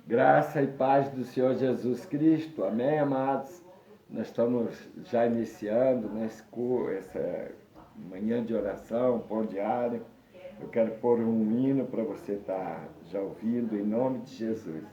Graça e paz do Senhor Jesus Cristo. Amém, amados? Nós estamos já iniciando essa manhã de oração, pão diário. Eu quero pôr um hino para você estar já ouvindo, em nome de Jesus.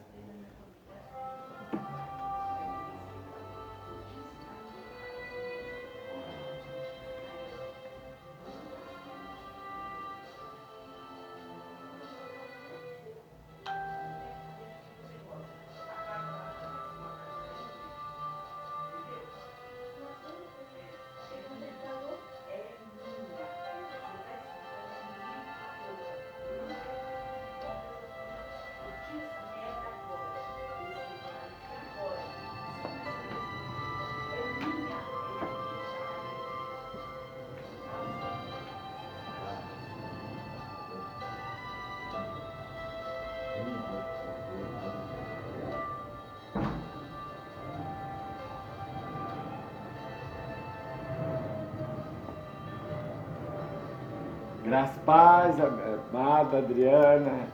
Graças, paz, amada Adriana,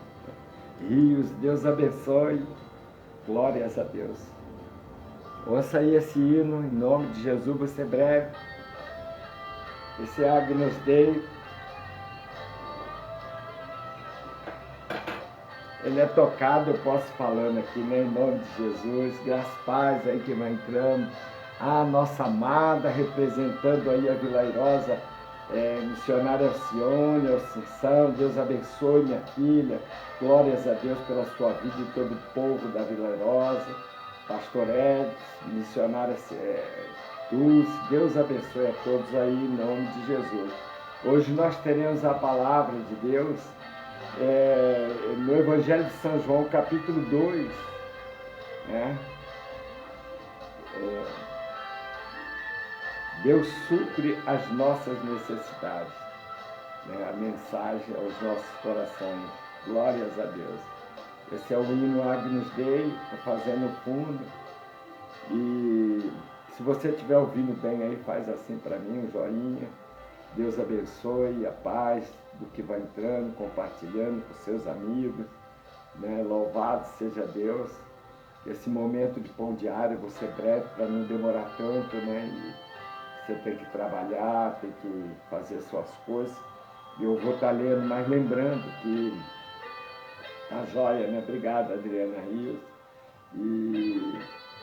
Rios, Deus abençoe, glórias a Deus. Ouça aí esse hino, em nome de Jesus, você breve. Esse Agnus Dei, ele é tocado, eu posso falando aqui, né, em nome de Jesus, graças, paz aí que vai entrando, a nossa amada, representando aí a Vila Airosa, missionária Alcione, Assunção, Deus abençoe minha filha, glórias a Deus pela sua vida e todo o povo da Vila Airosa, pastor Edson, missionária Dulce, Deus abençoe a todos aí em nome de Jesus. Hoje nós teremos a palavra de Deus no Evangelho de São João, capítulo 2, né? Deus supre as nossas necessidades, né? A mensagem aos nossos corações, glórias a Deus. Esse é o hino Agnus Dei, estou fazendo fundo, e se você estiver ouvindo bem aí, faz assim para mim, um joinha. Deus abençoe, a paz do que vai entrando, compartilhando com seus amigos, né? Louvado seja Deus. Esse momento de pão diário, você breve para não demorar tanto, né? E você tem que trabalhar, tem que fazer suas coisas. E eu vou estar lendo, mas lembrando que tá joia, né? Obrigado, Adriana Rios. E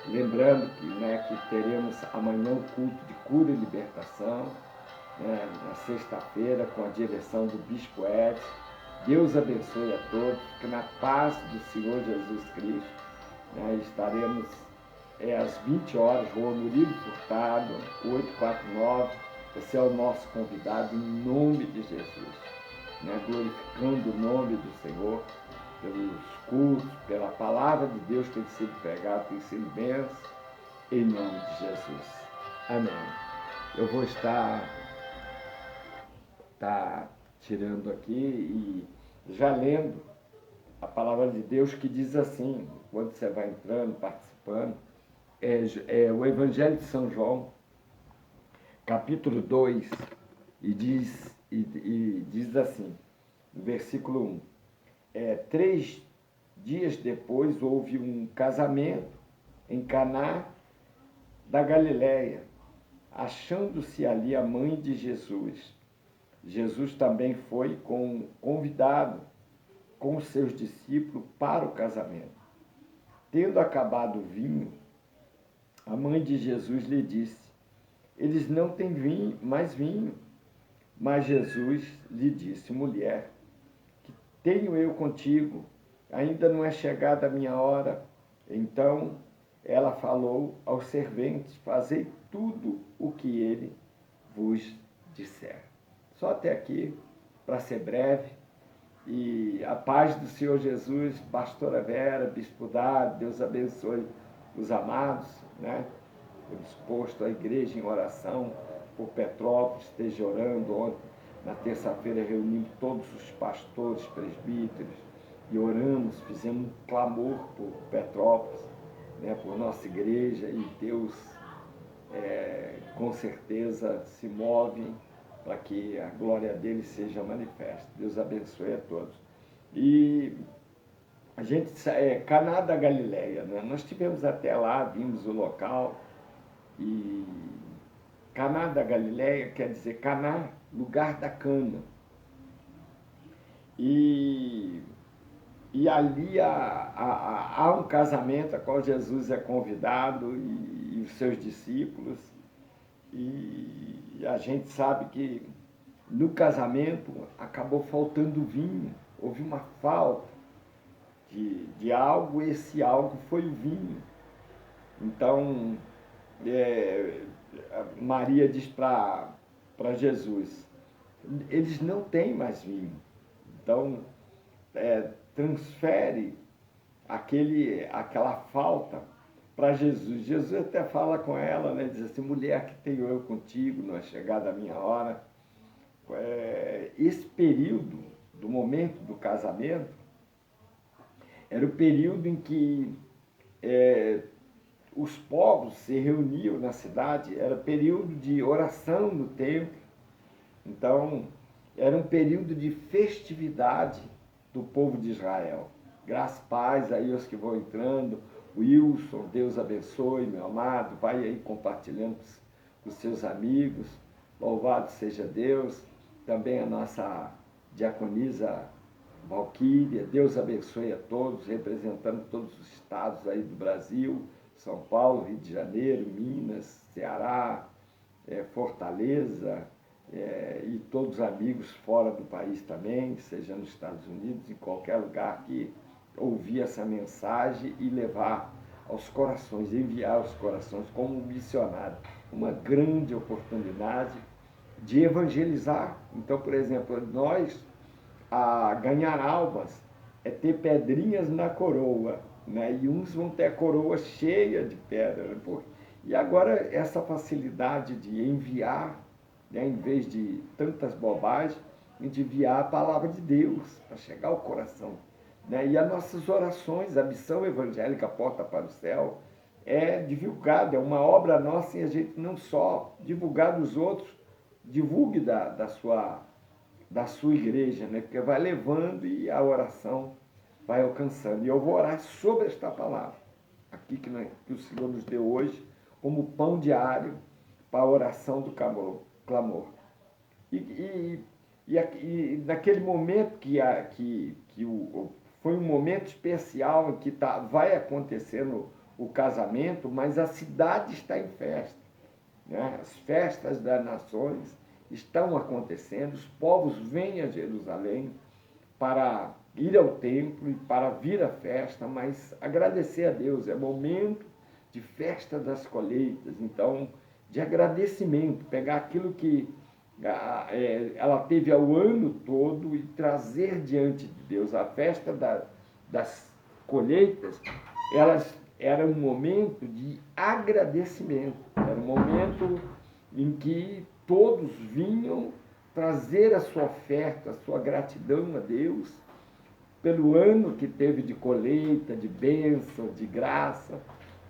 lembrando que, né, que teremos amanhã um culto de cura e libertação, né, na sexta-feira, com a direção do Bispo Edson. Deus abençoe a todos, que na paz do Senhor Jesus Cristo, né, estaremos às 20 horas, Rua Murilo Furtado, 849. Você é o nosso convidado em nome de Jesus, né, glorificando o nome do Senhor, pelos cultos, pela palavra de Deus que tem sido pregada, tem sido bênção, em nome de Jesus. Amém. Eu vou estar tirando aqui e já lendo a palavra de Deus que diz assim, quando você vai entrando, participando, o Evangelho de São João, capítulo 2, e diz assim, no versículo 1, 3 dias depois houve um casamento em Caná da Galileia, achando-se ali a mãe de Jesus. Jesus também foi convidado com os seus discípulos para o casamento. Tendo acabado o vinho, a mãe de Jesus lhe disse, eles não têm mais vinho. Mas Jesus lhe disse, mulher, que tenho eu contigo? Ainda não é chegada a minha hora. Então ela falou aos serventes, fazei tudo o que ele vos disser. Só até aqui, para ser breve. E a paz do Senhor Jesus, pastora Vera, bispo Dado, Deus abençoe os amados, né? Temos posto a igreja em oração por Petrópolis, esteja orando. Ontem, na terça-feira, reunimos todos os pastores, presbíteros, e oramos, fizemos um clamor por Petrópolis, né? Por nossa igreja, e Deus com certeza se move para que a glória dele seja manifesta. Deus abençoe a todos. E Caná da Galileia, né? Nós tivemos até lá, vimos o local, e Caná da Galileia quer dizer Caná, lugar da cana. E, e ali há um casamento a qual Jesus é convidado e os seus discípulos. E a gente sabe que no casamento acabou faltando vinho, houve uma falta de algo, e esse algo foi o vinho. Então, é, Maria diz para Jesus, eles não têm mais vinho. Então, transfere aquela falta para Jesus. Jesus até fala com ela, né? Diz assim, mulher, que tenho eu contigo, não é chegada a minha hora. Esse período, do momento do casamento, era o período em que os povos se reuniam na cidade, era período de oração no templo. Então, era um período de festividade do povo de Israel. Graças, paz aí os que vão entrando. Wilson, Deus abençoe, meu amado. Vai aí compartilhando com os seus amigos. Louvado seja Deus. Também a nossa diaconisa Valquíria. Deus abençoe a todos, representando todos os estados aí do Brasil. São Paulo, Rio de Janeiro, Minas, Ceará, Fortaleza, e todos os amigos fora do país também, seja nos Estados Unidos, em qualquer lugar que ouvir essa mensagem e levar aos corações, enviar aos corações como missionário. Uma grande oportunidade de evangelizar. Então, por exemplo, nós, a ganhar almas, é ter pedrinhas na coroa, né? E uns vão ter a coroa cheia de pedra. Né? E agora essa facilidade de enviar, né? Em vez de tantas bobagens, de enviar a palavra de Deus para chegar ao coração. Né? E as nossas orações, a missão evangélica Porta para o Céu, é divulgada, é uma obra nossa, e a gente não só divulgar dos outros, divulgue da sua igreja, né? Porque vai levando e a oração vai alcançando. E eu vou orar sobre esta palavra, aqui que o Senhor nos deu hoje, como pão diário para a oração do clamor. E naquele momento foi um momento especial em que vai acontecendo o casamento, mas a cidade está em festa. Né? As festas das nações estão acontecendo, os povos vêm a Jerusalém para ir ao templo e para vir à festa, mas agradecer a Deus, é momento de festa das colheitas, então, de agradecimento, pegar aquilo que ela teve ao ano todo e trazer diante de Deus. A festa das colheitas, era um momento de agradecimento, era um momento em que todos vinham trazer a sua oferta, a sua gratidão a Deus pelo ano que teve de colheita, de bênção, de graça.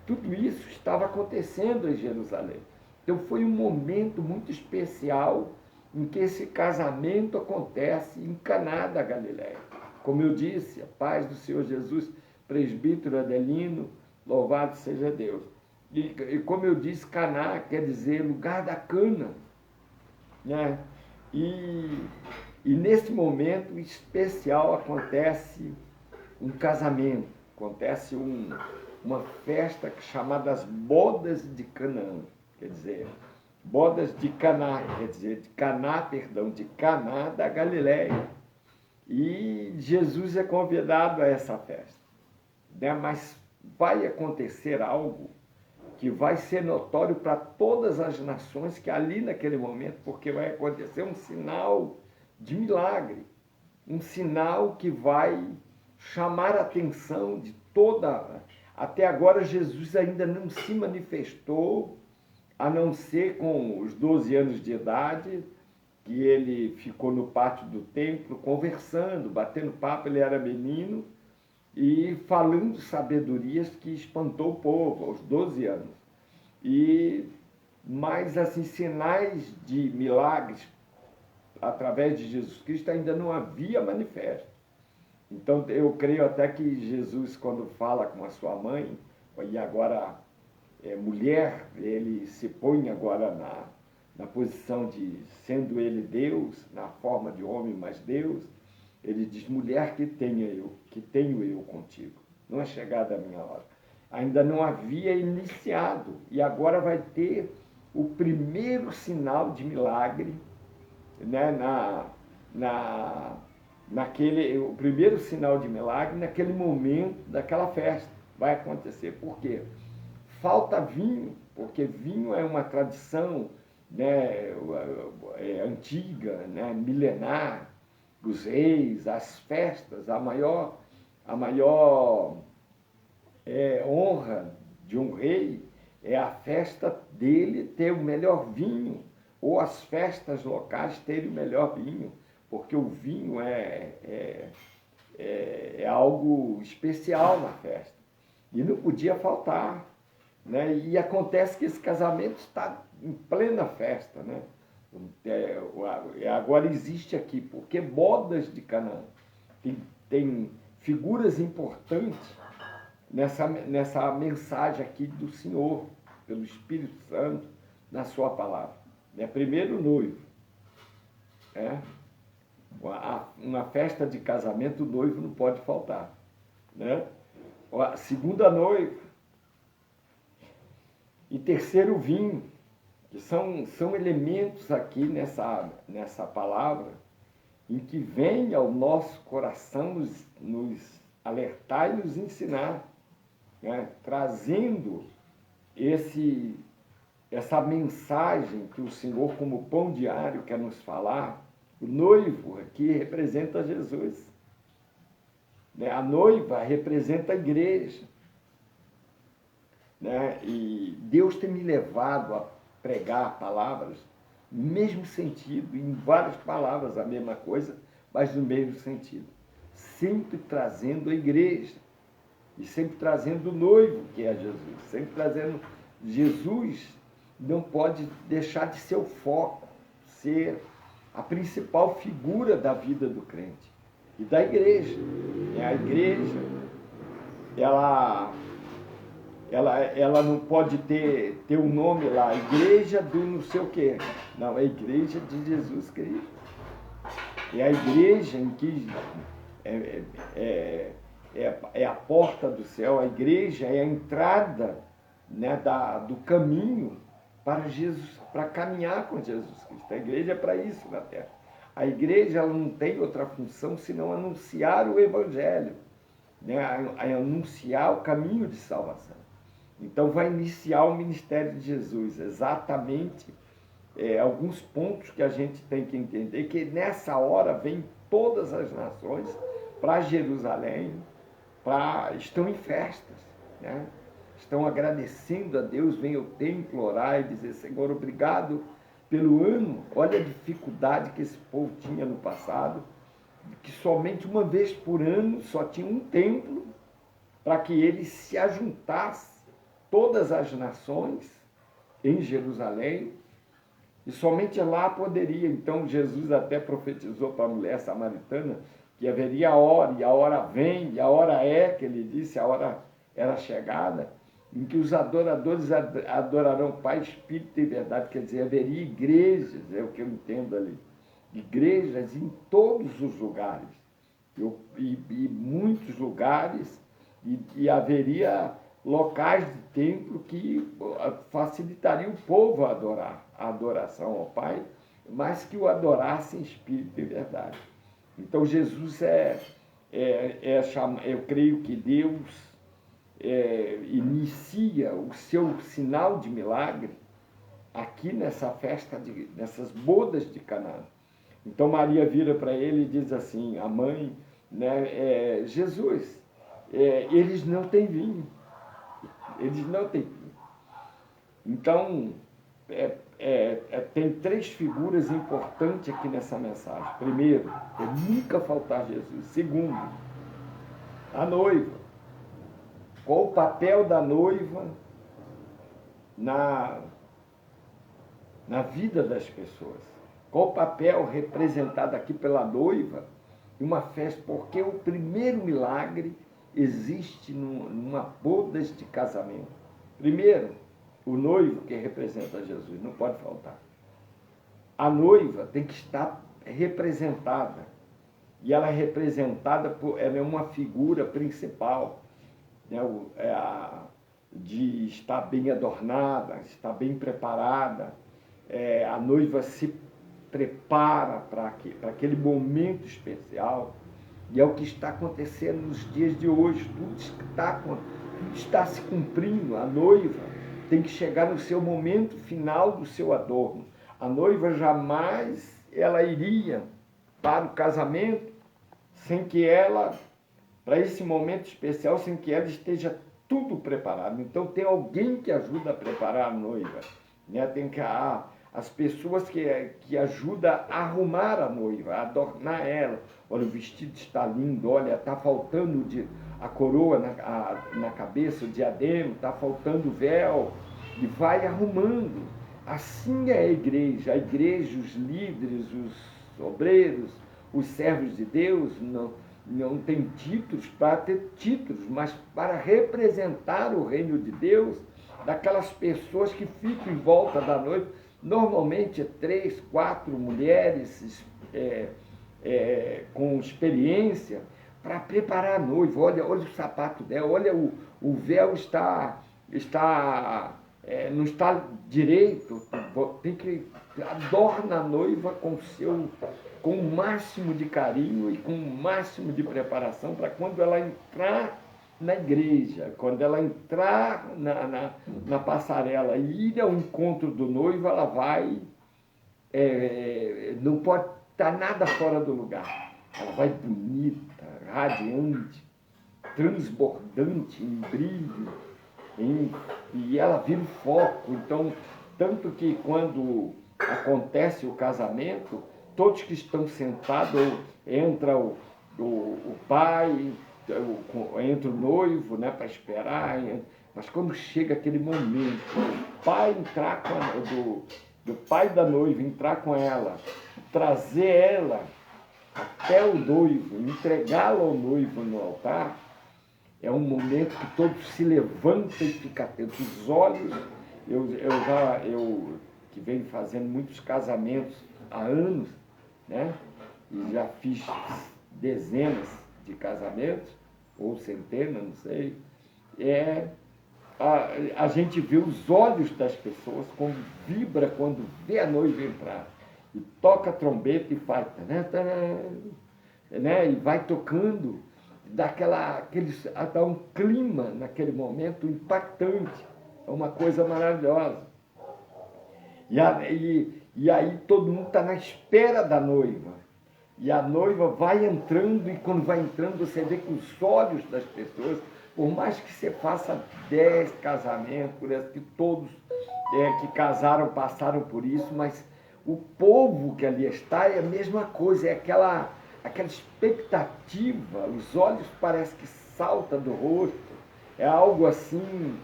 Tudo isso estava acontecendo em Jerusalém. Então foi um momento muito especial em que esse casamento acontece em Caná da Galileia. Como eu disse, a paz do Senhor Jesus, presbítero Adelino, louvado seja Deus. E como eu disse, Caná quer dizer lugar da cana. Né? E nesse momento especial acontece um casamento, acontece uma festa chamada as Bodas de Canaã, quer dizer, Bodas de Caná, quer dizer, de Caná da Galileia. E Jesus é convidado a essa festa. Né? Mas vai acontecer algo que vai ser notório para todas as nações que ali naquele momento, porque vai acontecer um sinal de milagre, um sinal que vai chamar a atenção de toda... Até agora Jesus ainda não se manifestou, a não ser com os 12 anos de idade, que ele ficou no pátio do templo conversando, batendo papo, ele era menino, e falando sabedorias que espantou o povo aos 12 anos. Mas assim, sinais de milagres através de Jesus Cristo ainda não havia manifesto. Então, eu creio até que Jesus, quando fala com a sua mãe, e agora mulher, ele se põe agora na posição de, sendo ele Deus, na forma de homem, mas Deus, ele diz, mulher, que tenho eu contigo. Não é chegada a minha hora. Ainda não havia iniciado, e agora vai ter o primeiro sinal de milagre, né, o primeiro sinal de milagre naquele momento daquela festa. Vai acontecer. Por quê? Falta vinho, porque vinho é uma tradição, né, antiga, né, milenar, os reis, as festas, a maior honra de um rei é a festa dele ter o melhor vinho, ou as festas locais terem o melhor vinho, porque o vinho é algo especial na festa. E não podia faltar, né? E acontece que esse casamento está em plena festa, né? Agora existe aqui, porque bodas de Canaã tem figuras importantes nessa mensagem aqui do Senhor, pelo Espírito Santo, na sua palavra. Né? Primeiro, o noivo. Uma festa de casamento, o noivo não pode faltar. Né? A segunda, noiva. E terceiro, o vinho, que são elementos aqui nessa palavra, em que vem ao nosso coração nos alertar e nos ensinar, né? Trazendo essa mensagem que o Senhor, como pão diário, quer nos falar. O noivo aqui representa Jesus, né? A noiva representa a igreja, né? E Deus tem me levado a pregar palavras no mesmo sentido, em várias palavras a mesma coisa, mas no mesmo sentido, sempre trazendo a igreja, e sempre trazendo o noivo, que é Jesus, sempre trazendo Jesus. Não pode deixar de ser o foco, ser a principal figura da vida do crente e da igreja. A igreja, ela não pode ter um nome lá, igreja do não sei o quê. Não, é a igreja de Jesus Cristo. É a igreja em que é a porta do céu, a igreja é a entrada, né, do caminho para Jesus, para caminhar com Jesus Cristo. A igreja é para isso na terra. A igreja ela não tem outra função senão anunciar o Evangelho, né, anunciar o caminho de salvação. Então vai iniciar o ministério de Jesus, exatamente alguns pontos que a gente tem que entender, que nessa hora vem todas as nações para Jerusalém, estão em festas, né? Estão agradecendo a Deus, vem o templo orar e dizer, Senhor, obrigado pelo ano. Olha a dificuldade que esse povo tinha no passado, que somente uma vez por ano só tinha um templo para que eles se ajuntassem, todas as nações, em Jerusalém, e somente lá poderia. Então Jesus até profetizou para a mulher samaritana que haveria a hora, e a hora vem, e a hora que ele disse, a hora era chegada, em que os adoradores adorarão o Pai, Espírito e verdade. Quer dizer, haveria igrejas, é o que eu entendo ali, igrejas em todos os lugares, e muitos lugares, e haveria locais de templo que facilitariam o povo a adorar, a adoração ao Pai, mas que o adorassem em espírito e verdade. Então Jesus eu creio que Deus inicia o seu sinal de milagre aqui nessa festa, nessas bodas de Canaã. Então Maria vira para ele e diz assim, a mãe, né, Jesus, eles não têm vinho. Eles não têm vinho. Então, tem três figuras importantes aqui nessa mensagem. Primeiro, nunca faltar Jesus. Segundo, a noiva. Qual o papel da noiva na vida das pessoas? Qual o papel representado aqui pela noiva uma festa, porque o primeiro milagre existe numa bodas de casamento. Primeiro, o noivo, que representa Jesus, não pode faltar. A noiva tem que estar representada. E ela é representada ela é uma figura principal, né? De estar bem adornada, estar bem preparada. A noiva se prepara para aquele momento especial. E é o que está acontecendo nos dias de hoje. Tudo está se cumprindo. A noiva tem que chegar no seu momento final do seu adorno. A noiva jamais ela iria para o casamento sem que ela, para esse momento especial, sem que ela esteja tudo preparado. Então tem alguém que ajuda a preparar a noiva, né? Tem que as pessoas que ajudam a arrumar a noiva, a adornar ela. Olha, o vestido está lindo, olha, está faltando a coroa na cabeça, o diadema, está faltando o véu, e vai arrumando. Assim é a igreja, os líderes, os obreiros, os servos de Deus, não tem títulos para ter títulos, mas para representar o reino de Deus, daquelas pessoas que ficam em volta da noiva, normalmente 3, 4 mulheres com experiência, para preparar a noiva. Olha o sapato dela, olha o véu não está direito, tem que adorna a noiva com o máximo de carinho e com o máximo de preparação para quando ela entrar na igreja, quando ela entrar na passarela e ir ao encontro do noivo, ela vai, não pode estar nada fora do lugar. Ela vai bonita, radiante, transbordante em brilho, e ela vira o foco. Então, tanto que quando acontece o casamento, todos que estão sentados, entra o pai, entra o noivo, né, para esperar, mas quando chega aquele momento, o pai entrar do pai da noiva entrar com ela, trazer ela até o noivo, entregá-la ao noivo no altar, é um momento que todos se levantam e ficam atentos. Os olhos, eu que venho fazendo muitos casamentos há anos, né? E já fiz dezenas de casamentos, ou centenas, não sei. A gente vê os olhos das pessoas, como vibra quando vê a noiva entrar. E toca a trombeta e faz, né? E vai tocando, dá um clima naquele momento impactante. É uma coisa maravilhosa. E aí todo mundo está na espera da noiva. E a noiva vai entrando, e quando vai entrando, você vê que os olhos das pessoas, por mais que você faça 10 casamentos, por isso que todos que casaram passaram por isso, mas o povo que ali está é a mesma coisa, é aquela expectativa, os olhos parecem que saltam do rosto, é algo assim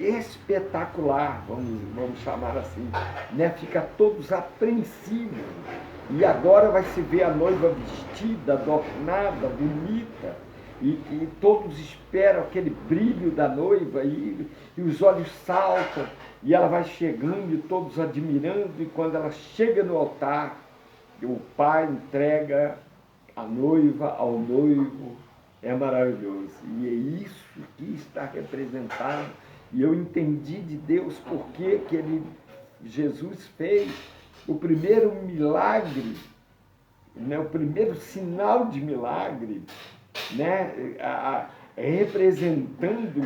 espetacular, vamos chamar assim, né? Fica todos apreensivos. E agora vai se ver a noiva vestida, adornada, bonita, e todos esperam aquele brilho da noiva, e os olhos saltam, e ela vai chegando, e todos admirando, e quando ela chega no altar, o pai entrega a noiva ao noivo. É maravilhoso. E é isso que está representado. E eu entendi de Deus porque Jesus fez o primeiro milagre, né, o primeiro sinal de milagre, né, representando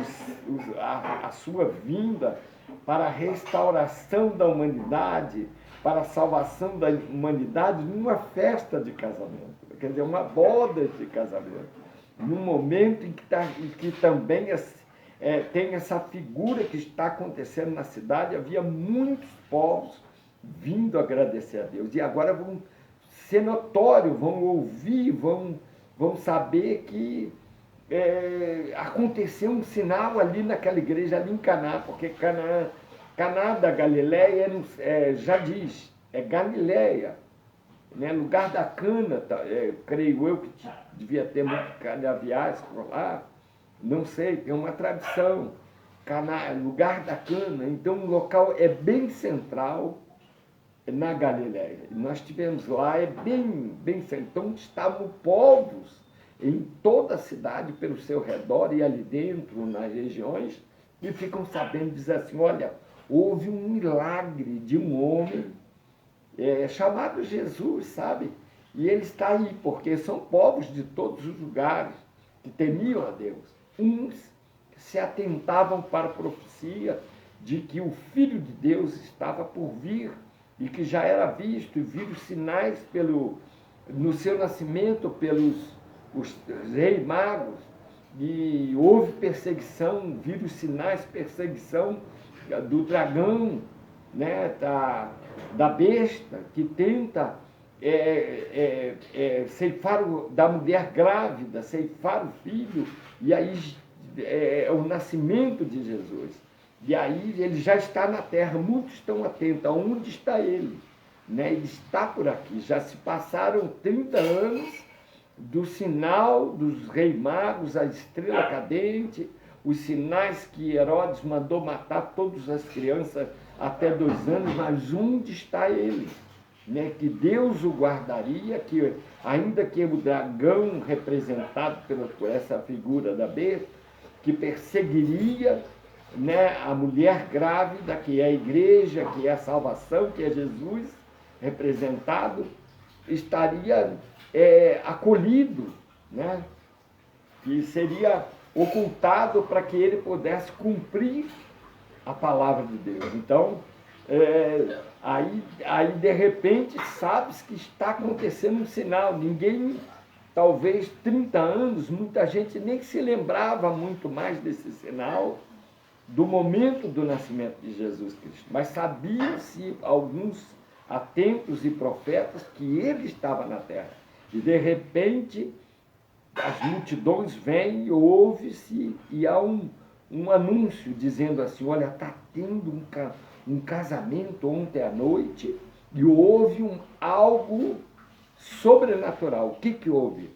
a sua vinda para a restauração da humanidade, para a salvação da humanidade, numa festa de casamento, quer dizer, uma boda de casamento. Num momento em que também tem essa figura que está acontecendo na cidade, havia muitos povos vindo agradecer a Deus, e agora vão ser notório, vão ouvir, vão saber que aconteceu um sinal ali naquela igreja, ali em Caná, porque Caná da Galileia já diz, é Galileia. né? Lugar da cana, creio eu que devia ter muito canaviais por lá, não sei, tem uma tradição. Lugar da cana, então o local é bem central na Galileia. Nós tivemos lá, é bem central. Então estavam povos em toda a cidade, pelo seu redor e ali dentro, nas regiões, e ficam sabendo, dizer assim, olha, houve um milagre de um homem chamado Jesus, sabe? E ele está aí, porque são povos de todos os lugares que temiam a Deus. Uns se atentavam para a profecia de que o Filho de Deus estava por vir e que já era visto e viram sinais no seu nascimento pelos os reis magos, e houve perseguição, viram sinais, perseguição do dragão, né, da besta, que tenta ceifar da mulher grávida, ceifar o filho, e aí é o nascimento de Jesus. E aí ele já está na terra, muitos estão atentos, aonde está ele? Né? Ele está por aqui, já se passaram 30 anos do sinal dos reis magos, a estrela cadente, os sinais que Herodes mandou matar todas as crianças até 2 anos, mas onde está ele? Né? Que Deus o guardaria, que ainda que o dragão representado por essa figura da besta, que perseguiria, né, a mulher grávida, que é a igreja, que é a salvação, que é Jesus representado, estaria acolhido, né, que seria ocultado para que ele pudesse cumprir a palavra de Deus. Então, aí de repente sabes que está acontecendo um sinal. Ninguém, talvez 30 anos, muita gente nem se lembrava muito mais desse sinal, do momento do nascimento de Jesus Cristo, mas sabiam-se alguns atentos e profetas que ele estava na terra. E de repente as multidões vêm, ouve-se e há um anúncio dizendo assim, olha, está tendo um casamento ontem à noite e houve algo sobrenatural. O que houve?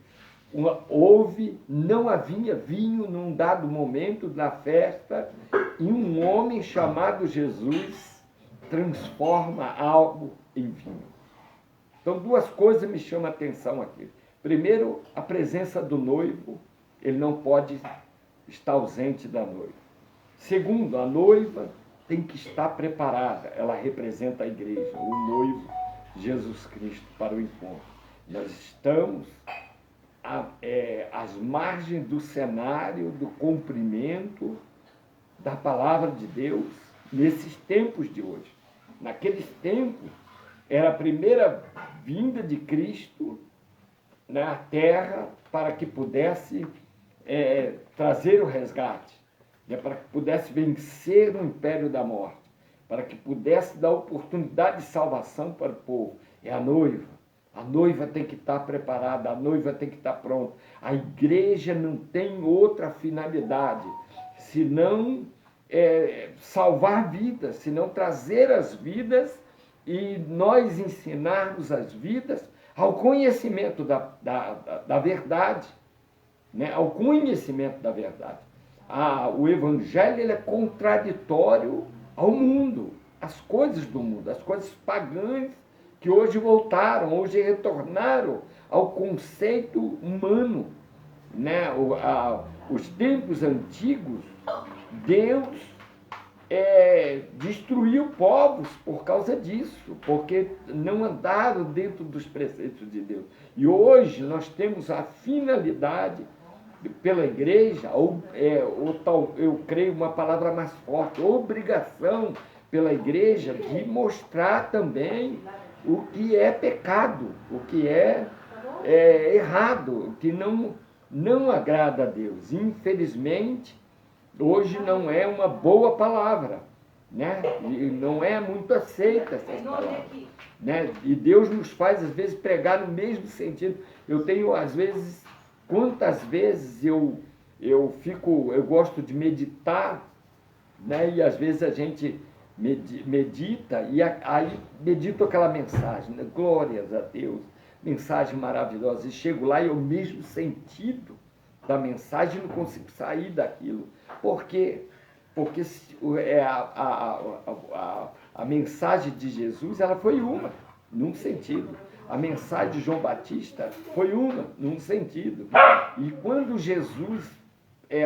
Não havia vinho num dado momento da festa e um homem chamado Jesus transforma algo em vinho. Então, 2 coisas me chamam a atenção aqui. Primeiro, a presença do noivo, ele não pode estar ausente da noiva. Segundo, a noiva tem que estar preparada, ela representa a igreja, o noivo Jesus Cristo para o encontro. Nós estamos às margens do cenário do cumprimento da palavra de Deus nesses tempos de hoje. Naqueles tempos, era a primeira vinda de Cristo na terra para que pudesse trazer o resgate, né, para que pudesse vencer o império da morte, para que pudesse dar oportunidade de salvação para o povo. É a noiva. A noiva tem que estar preparada, a noiva tem que estar pronta. A igreja não tem outra finalidade, senão salvar vidas, senão trazer as vidas e nós ensinarmos as vidas ao conhecimento da verdade, né? Ao conhecimento da verdade. O evangelho ele é contraditório ao mundo, às coisas do mundo, às coisas pagãs que hoje voltaram, hoje retornaram ao conceito humano, né? Os tempos antigos, Deus destruiu povos por causa disso, porque não andaram dentro dos preceitos de Deus. E hoje nós temos a finalidade pela igreja, eu creio uma palavra mais forte, obrigação pela igreja de mostrar também o que é pecado, o que é errado, o que não agrada a Deus. Infelizmente, hoje não é uma boa palavra, né? E não é muito aceita essas palavras, né? E Deus nos faz, às vezes, pregar no mesmo sentido. Eu tenho, às vezes, quantas vezes eu gosto de meditar, né? E às vezes a gente medita, e aí medito aquela mensagem, né? Glórias a Deus, mensagem maravilhosa, e chego lá e o mesmo sentido da mensagem não consigo sair daquilo. Por quê? Porque a mensagem de Jesus, ela foi uma, num sentido. A mensagem de João Batista foi uma, num sentido. E quando Jesus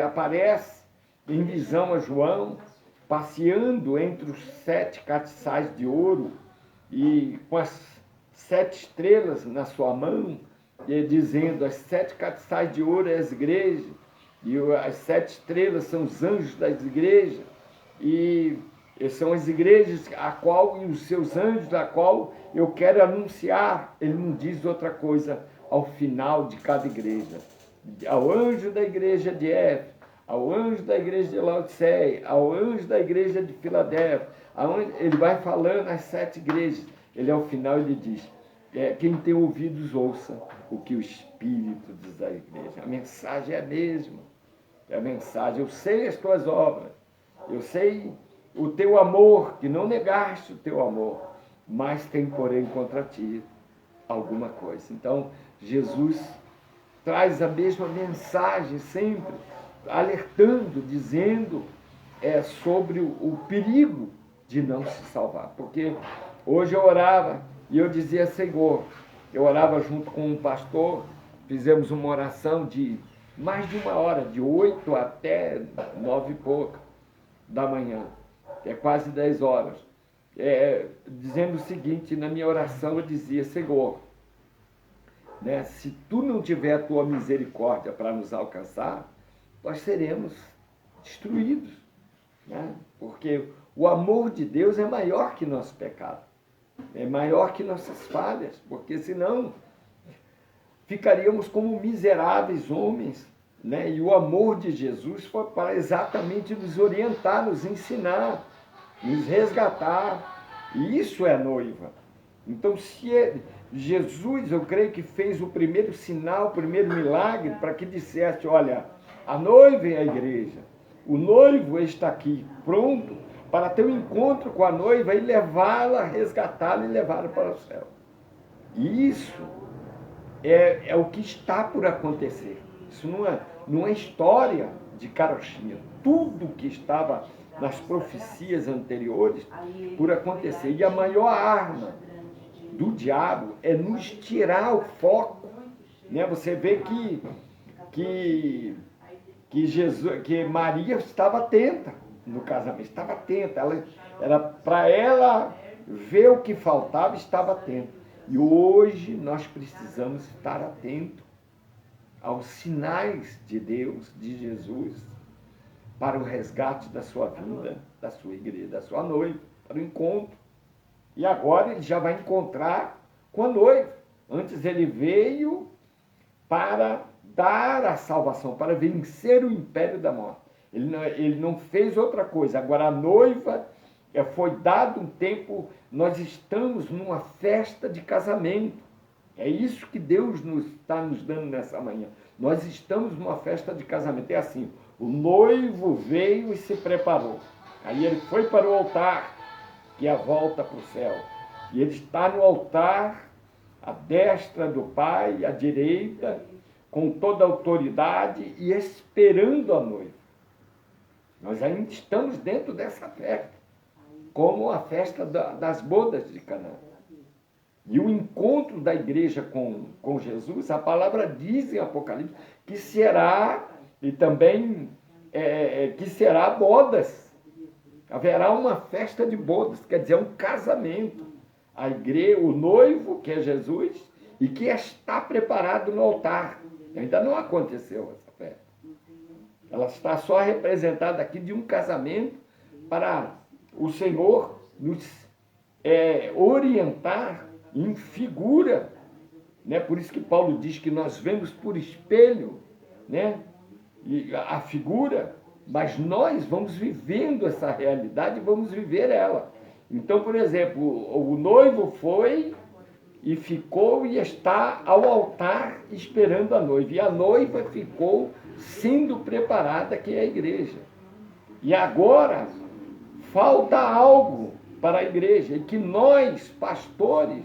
aparece em visão a João, passeando entre os 7 castiçais de ouro e com as 7 estrelas na sua mão, dizendo: as 7 castiçais de ouro é as igrejas, e as 7 estrelas são os anjos das igrejas, e são as igrejas a qual, e os seus anjos a qual eu quero anunciar. Ele não diz outra coisa ao final de cada igreja. Ao anjo da igreja de Éfeso, ao anjo da igreja de Laodiceia, ao anjo da igreja de Filadélfia, ele vai falando as 7 igrejas. Ele, ao final, ele diz: quem tem ouvidos, ouça o que o Espírito diz à igreja. A mensagem é a mesma. É a mensagem: eu sei as tuas obras, eu sei o teu amor, que não negaste o teu amor, mas tem, porém, contra ti alguma coisa. Então, Jesus traz a mesma mensagem sempre, alertando, dizendo sobre o perigo de não se salvar. Porque hoje eu orava e eu dizia: Senhor, eu orava junto com um pastor, fizemos uma oração de mais de 1 hora, de 8 até 9 e pouca da manhã, quase 10 horas, dizendo o seguinte: na minha oração eu dizia: Senhor, né, se tu não tiver a tua misericórdia para nos alcançar, nós seremos destruídos, né? Porque o amor de Deus é maior que nosso pecado, é maior que nossas falhas, porque senão ficaríamos como miseráveis homens, né? E o amor de Jesus foi para exatamente nos orientar, nos ensinar, nos resgatar. E isso é a noiva. Então, se Jesus, eu creio que fez o primeiro sinal, o primeiro milagre, para que dissesse: olha, a noiva é a igreja, o noivo está aqui, pronto para ter um encontro com a noiva e levá-la, resgatá-la e levá-la para o céu. E isso é o que está por acontecer. Isso não é história de carochinha. Tudo que estava nas profecias anteriores por acontecer. E a maior arma do diabo é nos tirar o foco, né? Você vê que Maria estava atenta no casamento, estava atenta. Para ela ver o que faltava, estava atenta. E hoje nós precisamos estar atentos aos sinais de Deus, de Jesus, para o resgate da sua vida, da sua igreja, da sua noiva, para o encontro. E agora ele já vai encontrar com a noiva. Antes ele veio para dar a salvação, para vencer o império da morte. Ele não fez outra coisa. Agora a noiva, foi dado um tempo, nós estamos numa festa de casamento. É isso que Deus está nos dando nessa manhã. Nós estamos numa festa de casamento. É assim: o noivo veio e se preparou. Aí ele foi para o altar, que é a volta para o céu. E ele está no altar, à destra do Pai, à direita, com toda a autoridade e esperando a noiva. Nós ainda estamos dentro dessa festa, como a festa das bodas de Canaã. E o encontro da igreja com Jesus, a palavra diz em Apocalipse que será, e também que será bodas. Haverá uma festa de bodas, quer dizer, um casamento. A igreja, o noivo, que é Jesus, e que está preparado no altar. Ainda não aconteceu essa festa. Ela está só representada aqui de um casamento para o Senhor nos orientar em figura, né? Por isso que Paulo diz que nós vemos por espelho, né? E a figura, mas nós vamos vivendo essa realidade e vamos viver ela. Então, por exemplo, o noivo foi e ficou e está ao altar esperando a noiva. E a noiva ficou sendo preparada, que é a igreja. E agora falta algo para a igreja, e que nós, pastores,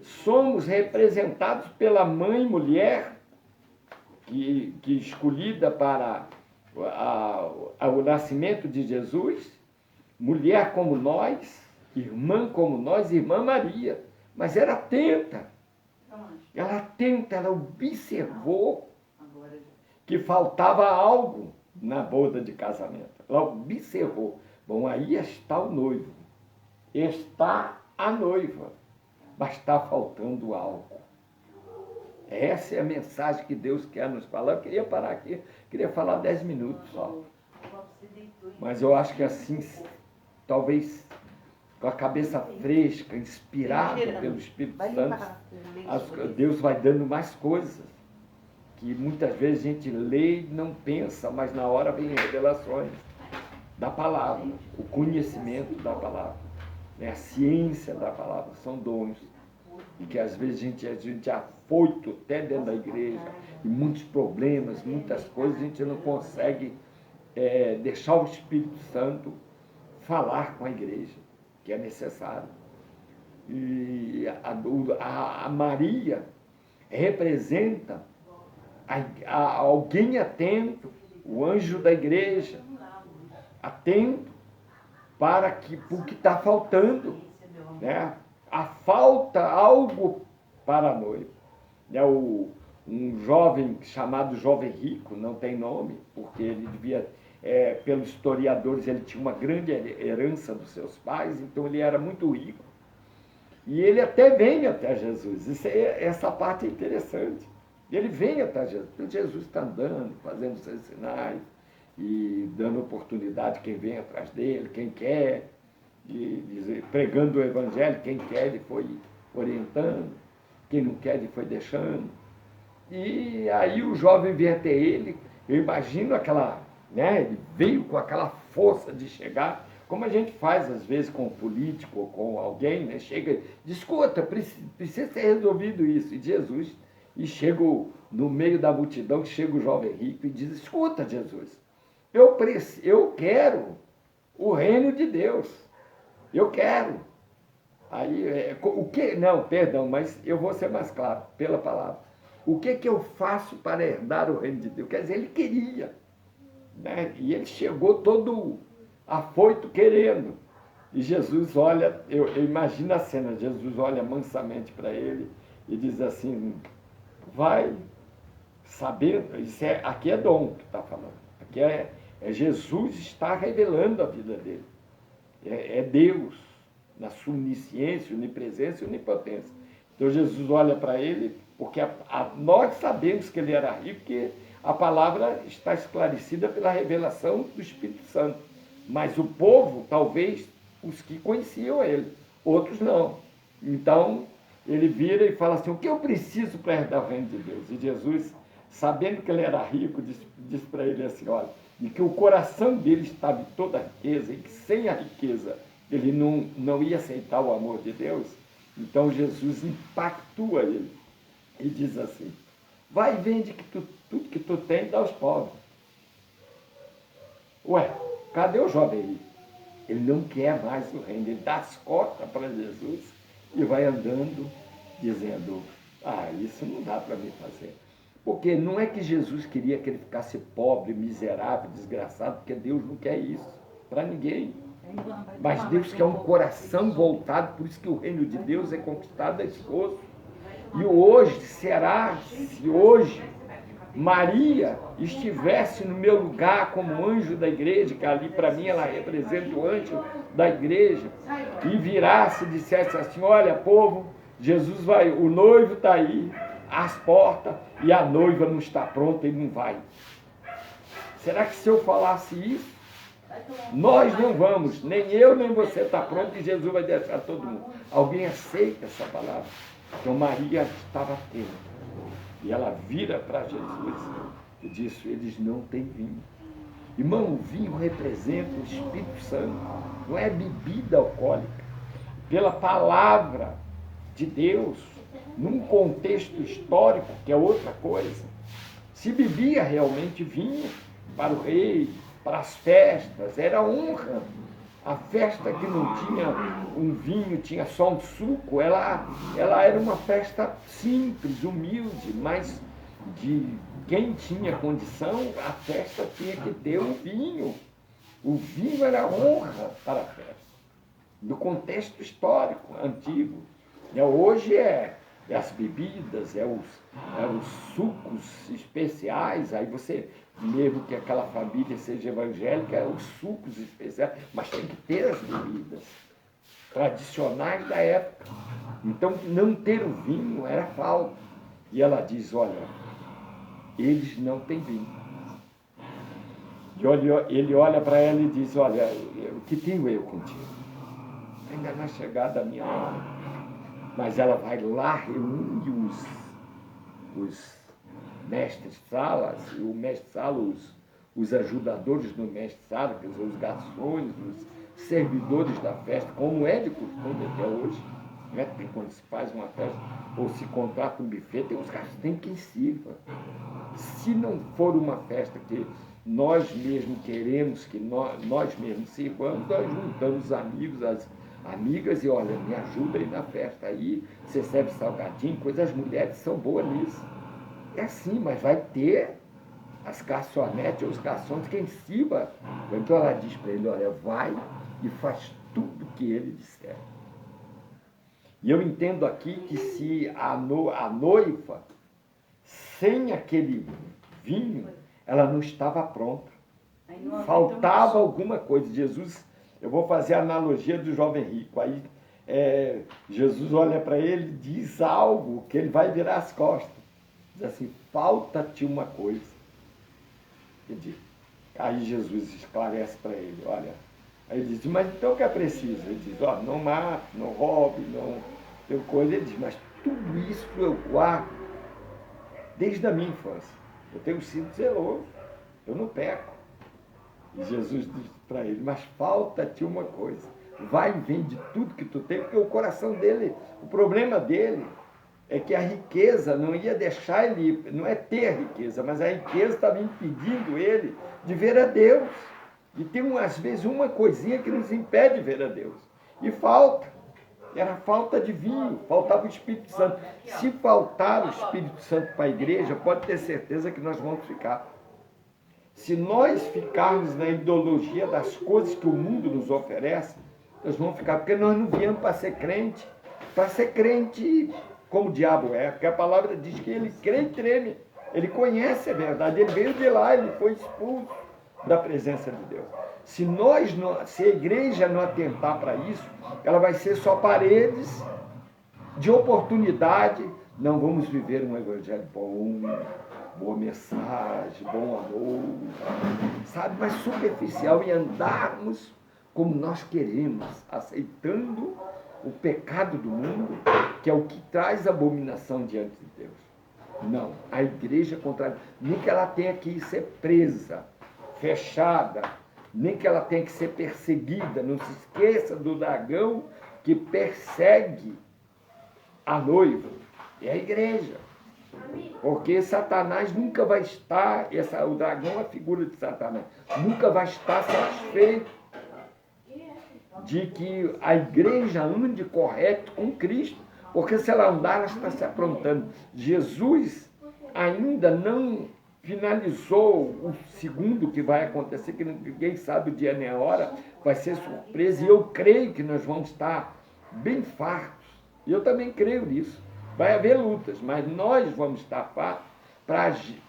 somos representados pela mãe mulher, que escolhida para o nascimento de Jesus, mulher como nós, irmã como nós, irmã Maria, mas era atenta. Ela observou que faltava algo na boda de casamento. Ela observou. Bom, aí está o noivo. Está a noiva. Mas está faltando algo. Essa é a mensagem que Deus quer nos falar. Eu queria parar aqui, queria falar 10 minutos só. Mas eu acho que assim, talvez com a cabeça fresca, inspirada pelo Espírito Santo, Deus vai dando mais coisas, que muitas vezes a gente lê e não pensa, mas na hora vem revelações da palavra, o conhecimento da palavra, a ciência da palavra, são dons. E que às vezes a gente é afoito até dentro da igreja, e muitos problemas, muitas coisas, a gente não consegue deixar o Espírito Santo falar com a igreja, que é necessário. E a Maria representa alguém atento, o anjo da igreja, atento para o que está faltando, né? Falta algo para a noiva. Um jovem chamado jovem rico, não tem nome, porque ele devia, pelos historiadores, ele tinha uma grande herança dos seus pais, então ele era muito rico. E ele até vem até Jesus. Essa parte é interessante. Ele vem até Jesus. Então Jesus está andando, fazendo seus sinais, e dando oportunidade a quem vem atrás dele, quem quer, pregando o evangelho, quem quer ele foi orientando, quem não quer ele foi deixando. E aí o jovem vem até ele, eu imagino ele veio com aquela força de chegar, como a gente faz às vezes com um político ou com alguém, né? Chega e diz, escuta, precisa ser resolvido isso. E Jesus, chega no meio da multidão, chega o jovem rico e diz, escuta, Jesus, eu quero o reino de Deus. Eu quero. Aí, o que? Não, perdão, mas eu vou ser mais claro, pela palavra. O que eu faço para herdar o reino de Deus? Quer dizer, ele queria, né? E ele chegou todo afoito querendo. E Jesus olha, eu imagino a cena, Jesus olha mansamente para ele e diz assim, vai sabendo, aqui é dom que está falando, aqui Jesus está revelando a vida dele. É Deus, na sua onisciência, onipresença e onipotência. Então Jesus olha para ele, porque nós sabemos que ele era rico, porque a palavra está esclarecida pela revelação do Espírito Santo. Mas o povo, talvez, os que conheciam ele, outros não. Então, ele vira e fala assim, o que eu preciso para herdar o reino de Deus? E Jesus, sabendo que ele era rico, diz para ele assim, olha, e que o coração dele estava em toda a riqueza, e que sem a riqueza ele não ia aceitar o amor de Deus. Então Jesus impactua ele e diz assim, vai e vende tudo que tu tem e dá aos pobres. Ué, cadê o jovem rico? Ele não quer mais o reino, ele dá as costas para Jesus e vai andando dizendo, isso não dá para mim fazer. Porque não é que Jesus queria que ele ficasse pobre, miserável, desgraçado, porque Deus não quer isso para ninguém. Mas Deus quer um coração voltado, por isso que o reino de Deus é conquistado a esforço. E hoje, se hoje Maria estivesse no meu lugar como anjo da igreja, que ali para mim ela representa o anjo da igreja, e virasse e dissesse assim, olha povo, Jesus vai, o noivo está aí, às portas, e a noiva não está pronta e não vai. Será que se eu falasse isso, nós não vamos, nem eu nem você está pronto e Jesus vai deixar todo mundo? Alguém aceita essa palavra? Então Maria estava atenta. E ela vira para Jesus e diz, eles não têm vinho. Irmão, o vinho representa o Espírito Santo, não é bebida alcoólica. Pela palavra de Deus, num contexto histórico, que é outra coisa, se bebia realmente vinho para o rei, para as festas, era honra A festa que não tinha um vinho, tinha só um suco, ela era uma festa simples, humilde, mas de quem tinha condição, a festa tinha que ter um vinho. O vinho era honra para a festa, do contexto histórico antigo. Hoje é as bebidas, os sucos especiais, aí você, mesmo que aquela família seja evangélica, os sucos especiais, mas tem que ter as bebidas tradicionais da época. Então, não ter o vinho era falta. E ela diz, olha, eles não têm vinho. E ele olha para ela e diz, olha, o que tenho eu contigo? Ainda não é chegada a minha hora. Mas ela vai lá, reúne os mestres-salas, e o mestre-sala, os ajudadores do mestre-sala, quer dizer, os garçons, os servidores da festa, como é de costume até hoje, né? Quando se faz uma festa ou se contrata um buffet, tem os caras que tem quem sirva. Se não for uma festa que nós mesmos queremos que nós mesmos sirvamos, nós juntamos os amigos, as amigas e olha, me ajuda aí na festa. Aí você serve salgadinho, coisas, as mulheres são boas nisso. É assim, mas vai ter as garçonetes ou os garçons quem sirva. Então ela diz para ele, olha, vai e faz tudo que ele disser. E eu entendo aqui que se a noiva, sem aquele vinho, ela não estava pronta. Faltava alguma coisa. Jesus, eu vou fazer a analogia do jovem rico. Aí Jesus olha para ele e diz algo que ele vai virar as costas. Diz assim, falta-te uma coisa. Aí Jesus esclarece para ele, olha. Aí ele diz, mas então o que é preciso? Ele diz, ó, não mate, não roube, não tem coisa. Ele diz, mas tudo isso eu guardo desde a minha infância. Eu tenho sido zeloso, eu não peco. E Jesus diz para ele, mas falta-te uma coisa. Vai e vende tudo que tu tem, porque o coração dele, o problema dele é que a riqueza não ia deixar ele, não é ter a riqueza, mas a riqueza estava impedindo ele de ver a Deus. E tem, às vezes, uma coisinha que nos impede de ver a Deus. E falta. Era falta de vinho, faltava o Espírito Santo. Se faltar o Espírito Santo para a igreja, pode ter certeza que nós vamos ficar. Se nós ficarmos na ideologia das coisas que o mundo nos oferece, nós vamos ficar, porque nós não viemos para ser crente como o diabo é, porque a palavra diz que ele crê e treme, ele conhece a verdade, ele veio de lá, ele foi expulso da presença de Deus. Se a igreja não atentar para isso, ela vai ser só paredes de oportunidade. Não vamos viver um evangelho bom, boa mensagem, bom amor, sabe, mas superficial, e andarmos como nós queremos, aceitando o pecado do mundo, que é o que traz abominação diante de Deus. Não, a igreja contrária, nem que ela tenha que ser presa, fechada, nem que ela tenha que ser perseguida. Não se esqueça do dragão que persegue a noiva, é a igreja. Porque Satanás nunca vai estar, o dragão é a figura de Satanás, nunca vai estar satisfeito de que a igreja ande correto com Cristo, porque se ela andar, ela está se aprontando. Jesus ainda não finalizou o segundo que vai acontecer, que ninguém sabe o dia nem a hora, vai ser surpresa, e eu creio que nós vamos estar bem fartos, e eu também creio nisso. Vai haver lutas, mas nós vamos estar fartos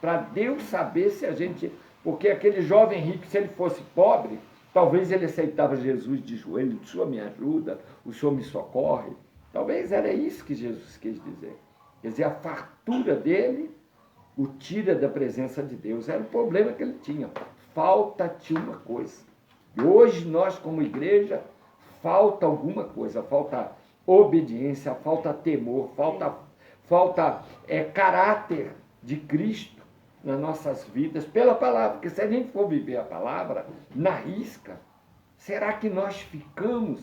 para Deus saber se a gente... Porque aquele jovem rico, se ele fosse pobre, talvez ele aceitava Jesus de joelho, o Senhor me ajuda, o Senhor me socorre. Talvez era isso que Jesus quis dizer. Quer dizer, a fartura dele o tira da presença de Deus. Era o problema que ele tinha. Falta-te uma coisa. E hoje nós, como igreja, falta alguma coisa. Falta obediência, falta temor, falta caráter de Cristo nas nossas vidas, pela palavra. Porque se a gente for viver a palavra na risca, será que nós ficamos?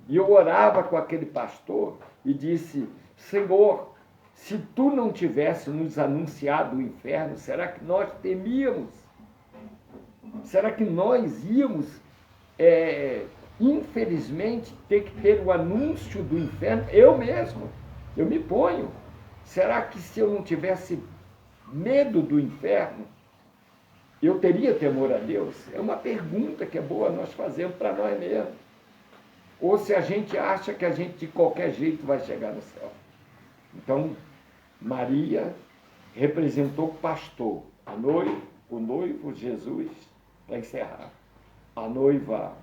E eu orava com aquele pastor e disse, Senhor, se tu não tivesse nos anunciado o inferno, será que nós temíamos? Será que nós íamos infelizmente, ter que ter o anúncio do inferno, eu mesmo, eu me ponho. Será que se eu não tivesse medo do inferno, eu teria temor a Deus? É uma pergunta que é boa nós fazermos para nós mesmos. Ou se a gente acha que a gente de qualquer jeito vai chegar no céu. Então, Maria representou o pastor, o noivo Jesus, para encerrar. A noiva,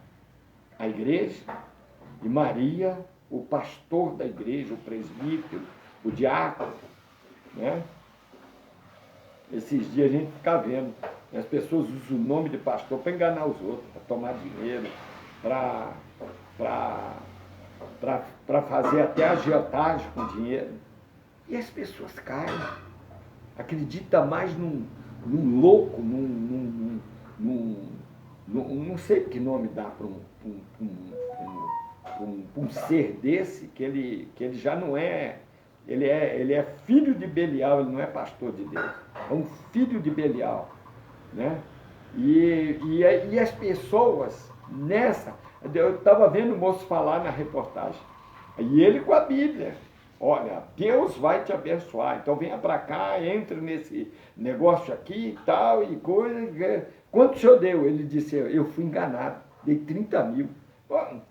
a igreja, e Maria, o pastor da igreja, o presbítero, o diácono, né? Esses dias a gente fica vendo, as pessoas usam o nome de pastor para enganar os outros, para tomar dinheiro, para fazer até agiotagem com dinheiro. E as pessoas caem, acreditam mais num louco, não sei que nome dá para um ser desse, que ele já não é, ele é filho de Belial, ele não é pastor de Deus, é um filho de Belial, né? E as pessoas nessa, eu estava vendo o moço falar na reportagem, e ele com a Bíblia, olha, Deus vai te abençoar, então venha para cá, entre nesse negócio aqui e tal, e coisa. Quanto o senhor deu? Ele disse, eu fui enganado, dei 30 mil. Bom,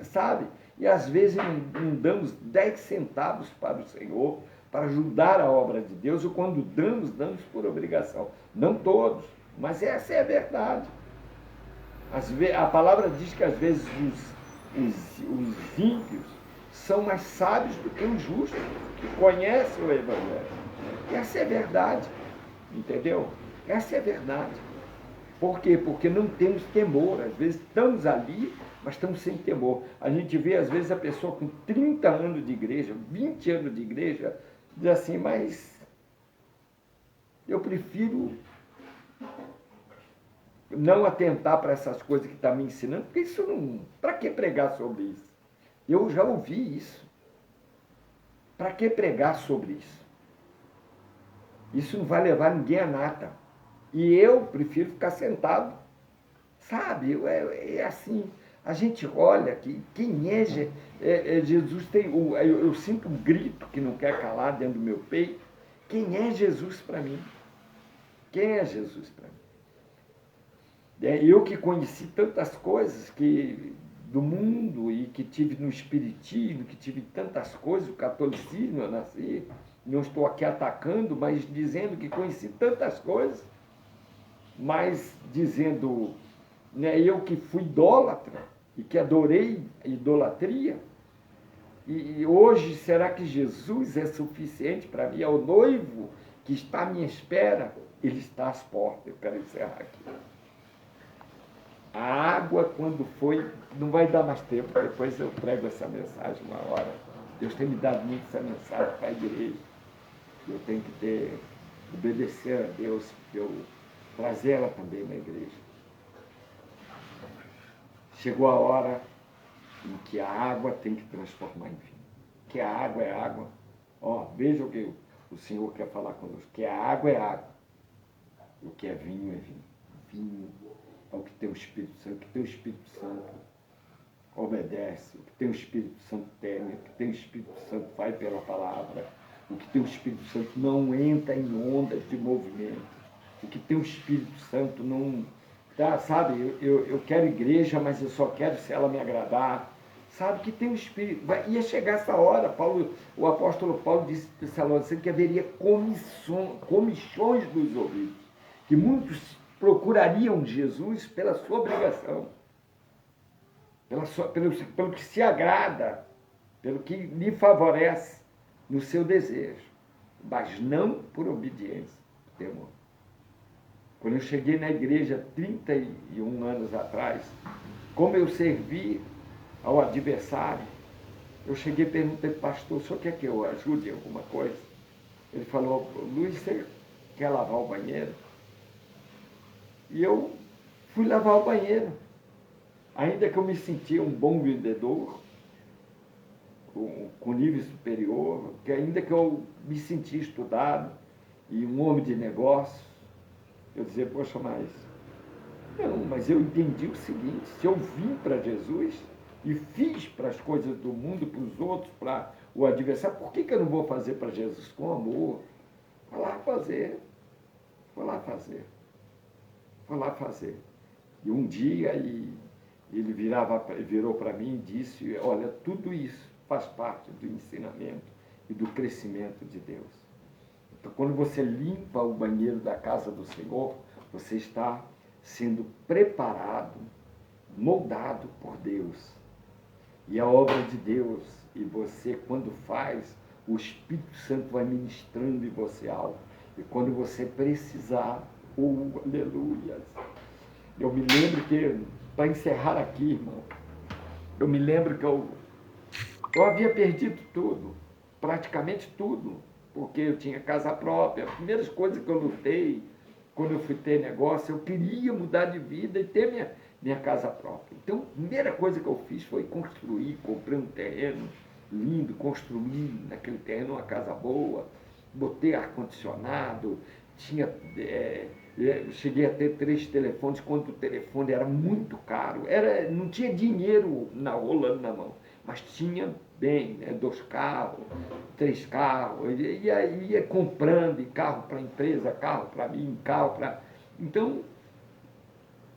sabe? E às vezes não damos 10 centavos para o Senhor, para ajudar a obra de Deus, ou quando damos por obrigação. Não todos, mas essa é a verdade. A palavra diz que às vezes os ímpios são mais sábios do que os justos, que conhecem o Evangelho. Essa é a verdade, entendeu? Essa é a verdade. Por quê? Porque não temos temor. Às vezes estamos ali, mas estamos sem temor. A gente vê, às vezes, a pessoa com 30 anos de igreja, 20 anos de igreja, diz assim, mas eu prefiro não atentar para essas coisas que está me ensinando, porque isso não... Para que pregar sobre isso? Eu já ouvi isso. Para que pregar sobre isso? Isso não vai levar ninguém a nada. E eu prefiro ficar sentado. Sabe? É assim. A gente olha que quem é Jesus tem... Eu sinto um grito que não quer calar dentro do meu peito. Quem é Jesus para mim? Quem é Jesus para mim? Eu que conheci tantas coisas do mundo e que tive no espiritismo, que tive tantas coisas, o catolicismo, eu nasci, não estou aqui atacando, mas dizendo que conheci tantas coisas, mas dizendo, né, eu que fui idólatra e que adorei a idolatria, e hoje será que Jesus é suficiente para mim? É o noivo que está à minha espera, ele está às portas. Eu quero encerrar aqui. A água, quando foi, não vai dar mais tempo, depois eu prego essa mensagem uma hora. Deus tem me dado muito essa mensagem para a igreja. Eu tenho que obedecer a Deus, eu trazer ela também na igreja. Chegou a hora em que a água tem que transformar em vinho. Que a água é água. Veja o que o Senhor quer falar conosco. Que a água é água. O que é vinho é vinho. Vinho é o que tem o Espírito Santo. O que tem o Espírito Santo obedece. O que tem o Espírito Santo teme. O que tem o Espírito Santo vai pela palavra. O que tem o Espírito Santo não entra em ondas de movimento. O que tem o Espírito Santo não... sabe, eu quero igreja, mas eu só quero se ela me agradar. Sabe, que tem o Espírito... Ia chegar essa hora, o apóstolo Paulo disse para Tessalonicenses que haveria comichões dos ouvidos. Que muitos procurariam Jesus pela sua obrigação. Pelo que se agrada, pelo que lhe favorece no seu desejo. Mas não por obediência, temor. Quando eu cheguei na igreja 31 anos atrás, como eu servi ao adversário, eu cheguei e perguntei, pastor, o senhor quer que eu ajude em alguma coisa? Ele falou, Luiz, você quer lavar o banheiro? E eu fui lavar o banheiro. Ainda que eu me sentia um bom vendedor, com nível superior, que ainda que eu me sentia estudado e um homem de negócios, eu dizia, poxa, mas eu entendi o seguinte, se eu vim para Jesus, e fiz para as coisas do mundo, para os outros, para o adversário, por que eu não vou fazer para Jesus com amor? Vou lá fazer, vou lá fazer, vou lá fazer. E um dia ele virou para mim e disse, olha, tudo isso faz parte do ensinamento e do crescimento de Deus. Então, quando você limpa o banheiro da casa do Senhor, você está sendo preparado, moldado por Deus. E a obra de Deus, e você, quando faz, o Espírito Santo vai ministrando em você algo. E quando você precisar, aleluia. Eu me lembro que, para encerrar aqui, irmão, eu me lembro que eu havia perdido tudo, praticamente tudo, porque eu tinha casa própria. As primeiras coisas que eu lutei, quando eu fui ter negócio, eu queria mudar de vida e ter minha casa própria. Então, a primeira coisa que eu fiz foi construir, comprei um terreno lindo, construí naquele terreno uma casa boa, botei ar-condicionado, cheguei a ter 3 telefones, quando o telefone era muito caro, não tinha dinheiro rolando na mão, mas tinha bem, 2 carros, 3 carros, e aí ia comprando, carro para a empresa, carro para mim, carro para... Então,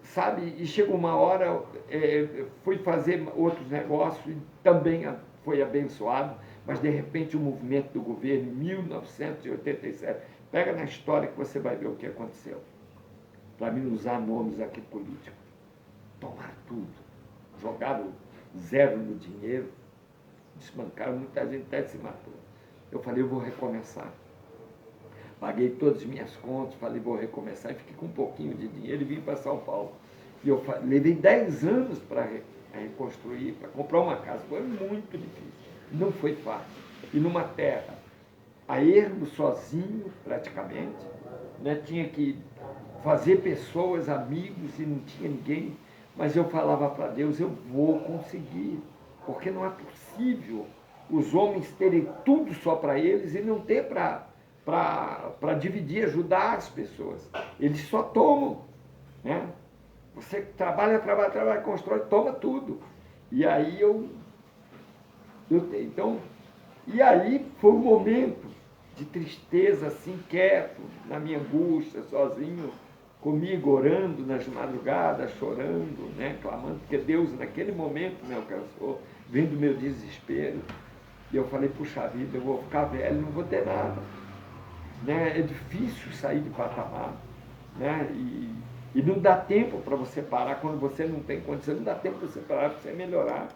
sabe, e chegou uma hora, fui fazer outros negócios e também foi abençoado, mas de repente o movimento do governo, em 1987, pega na história que você vai ver o que aconteceu. Para mim usar nomes aqui políticos. Tomaram tudo. Jogaram zero no dinheiro, desbancaram, muita gente até se matou. Eu falei, eu vou recomeçar. Paguei todas as minhas contas, falei, vou recomeçar, e fiquei com um pouquinho de dinheiro e vim para São Paulo. E eu levei 10 anos para reconstruir, para comprar uma casa. Foi muito difícil, não foi fácil. E numa terra, a ermo, sozinho, praticamente, né? Tinha que fazer pessoas, amigos, e não tinha ninguém. Mas eu falava para Deus, eu vou conseguir, porque não é possível os homens terem tudo só para eles e não ter para dividir, ajudar as pessoas. Eles só tomam, né? Você trabalha, constrói, toma tudo. E aí então, e aí foi um momento de tristeza, assim, quieto, na minha angústia, sozinho, comigo, orando nas madrugadas, chorando, né, clamando, porque Deus naquele momento me alcançou, vendo o meu desespero. E eu falei, puxa vida, eu vou ficar velho, não vou ter nada. Né? É difícil sair de patamar, né? E não dá tempo para você parar quando você não tem condição, não dá tempo para você parar, para você melhorar.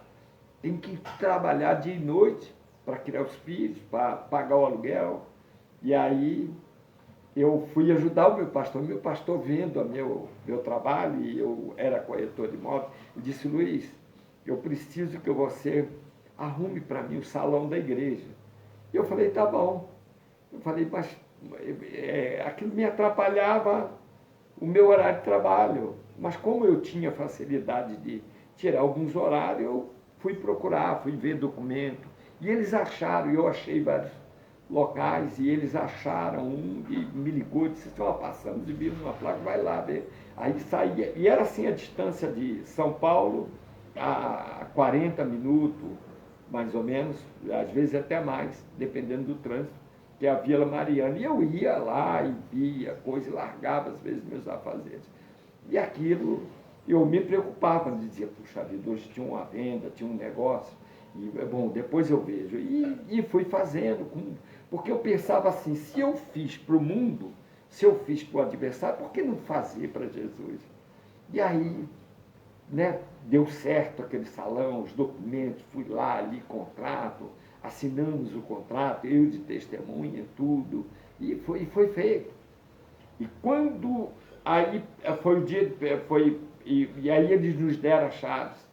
Tem que trabalhar dia e noite para criar os filhos, para pagar o aluguel. E aí eu fui ajudar o meu pastor vendo meu trabalho, e eu era corretor de imóveis, e disse, Luiz, eu preciso que você arrume para mim o salão da igreja. E eu falei, tá bom. Eu falei, mas aquilo me atrapalhava o meu horário de trabalho. Mas como eu tinha facilidade de tirar alguns horários, eu fui procurar, fui ver documento. E eles acharam, eu achei vários locais, e eles acharam um e me ligou, disse, passamos e vimos uma placa, vai lá ver. Aí saía, e era assim a distância de São Paulo a 40 minutos, mais ou menos, às vezes até mais, dependendo do trânsito, que é a Vila Mariana. E eu ia lá e via coisa, e largava às vezes meus afazeres. E aquilo, eu me preocupava, dizia, puxa vida, hoje tinha uma venda, tinha um negócio, e bom, depois eu vejo. E fui fazendo, porque eu pensava assim, se eu fiz para o mundo, se eu fiz para o adversário, por que não fazer para Jesus? E aí, né, deu certo aquele salão, os documentos, fui lá, ali, contrato, assinamos o contrato, eu de testemunha, tudo, e foi feito. E quando, aí foi o dia, e aí eles nos deram as chaves,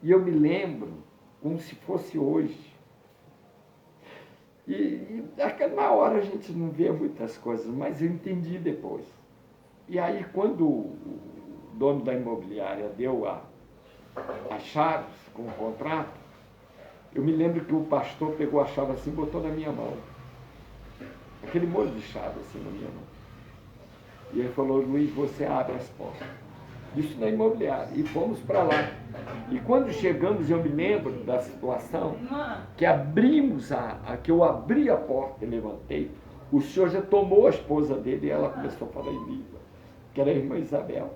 e eu me lembro como se fosse hoje. E na hora a gente não vê muitas coisas, mas eu entendi depois. E aí quando o dono da imobiliária deu as chaves com o contrato, eu me lembro que o pastor pegou a chave assim e botou na minha mão. Aquele molho de chave assim na minha mão. E ele falou, Luiz, você abre as portas. isso na imobiliária, e fomos para lá. E quando chegamos, eu me lembro da situação que abrimos que eu abri a porta e levantei, o senhor já tomou a esposa dele e ela começou a falar em língua, que era a irmã Isabel.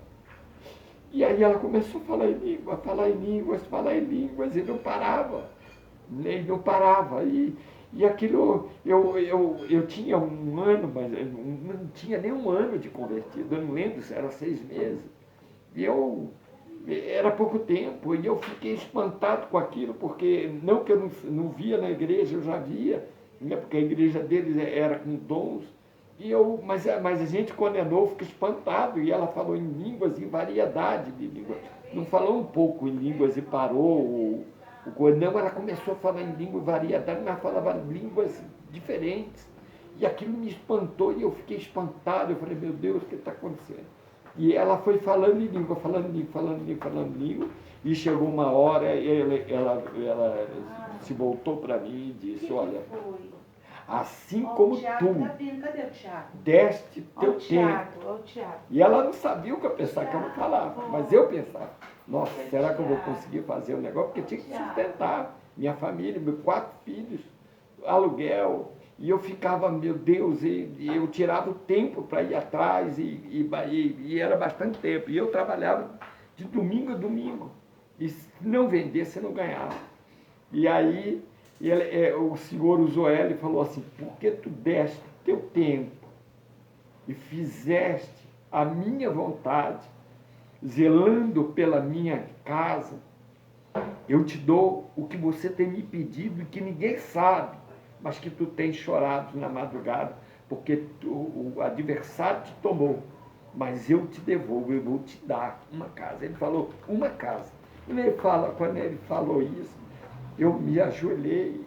E aí ela começou a falar em língua, falar em línguas, e não parava. Ele não parava. E aquilo, eu tinha um ano, mas não tinha nem um ano de convertido, eu não lembro se era 6 meses. E era pouco tempo, e eu fiquei espantado com aquilo, porque não que eu não via na igreja, eu já via, né, porque a igreja deles era com dons, mas a gente condenou, fica espantado, e ela falou em línguas, em variedade de línguas. Não falou um pouco em línguas e parou, não, ela começou a falar em língua e variedade, mas falava línguas diferentes. E aquilo me espantou, e eu fiquei espantado, eu falei, meu Deus, o que está acontecendo? E ela foi falando em língua, falando em língua, e chegou uma hora, ela se voltou para mim e disse, olha, assim como tu deste teu tempo. E ela não sabia o que eu pensava, que eu não falava, mas eu pensava, nossa, será que eu vou conseguir fazer o negócio? Porque tinha que sustentar minha família, meus 4 filhos, aluguel. E eu ficava, meu Deus, e eu tirava o tempo para ir atrás, e era bastante tempo. E eu trabalhava de domingo a domingo. E se não vendesse, não ganhava. E aí o senhor usou ela e falou assim, porque tu deste teu tempo e fizeste a minha vontade, zelando pela minha casa, eu te dou o que você tem me pedido e que ninguém sabe, mas que tu tens chorado na madrugada, porque o adversário te tomou, mas eu te devolvo, eu vou te dar uma casa. Ele falou, uma casa. Quando ele falou isso, eu me ajoelhei,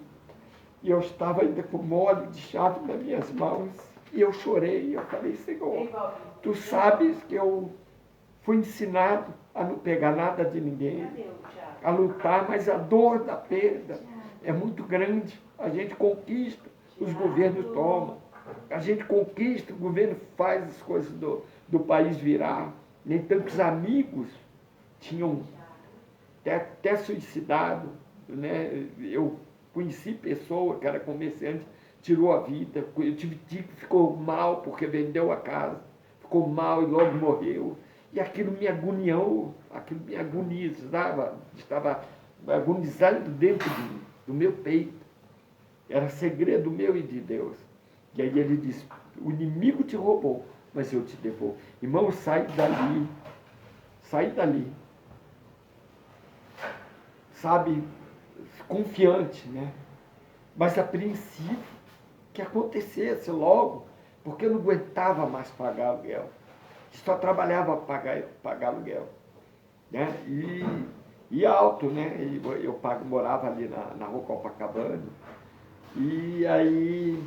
e eu estava ainda com molho de chave nas minhas mãos, e eu chorei, eu falei, Senhor, tu sabes que eu fui ensinado a não pegar nada de ninguém, a lutar, mas a dor da perda é muito grande. A gente conquista, os governos tomam. A gente conquista, o governo faz as coisas do país virar. Nem tantos amigos tinham até suicidado, né? Eu conheci pessoa que era comerciante, tirou a vida. Eu tive tipo que ficou mal porque vendeu a casa, ficou mal e logo morreu. E aquilo me agoniou, aquilo me agonizava, estava agonizando dentro do meu peito. Era segredo meu e de Deus. E aí ele disse, o inimigo te roubou, mas eu te devolvo. Irmão, sai dali. Sabe, confiante, né? Mas a princípio, que acontecesse logo, porque eu não aguentava mais pagar aluguel. Só trabalhava para pagar aluguel, né? E alto, né? Eu morava ali na rua Copacabana. E aí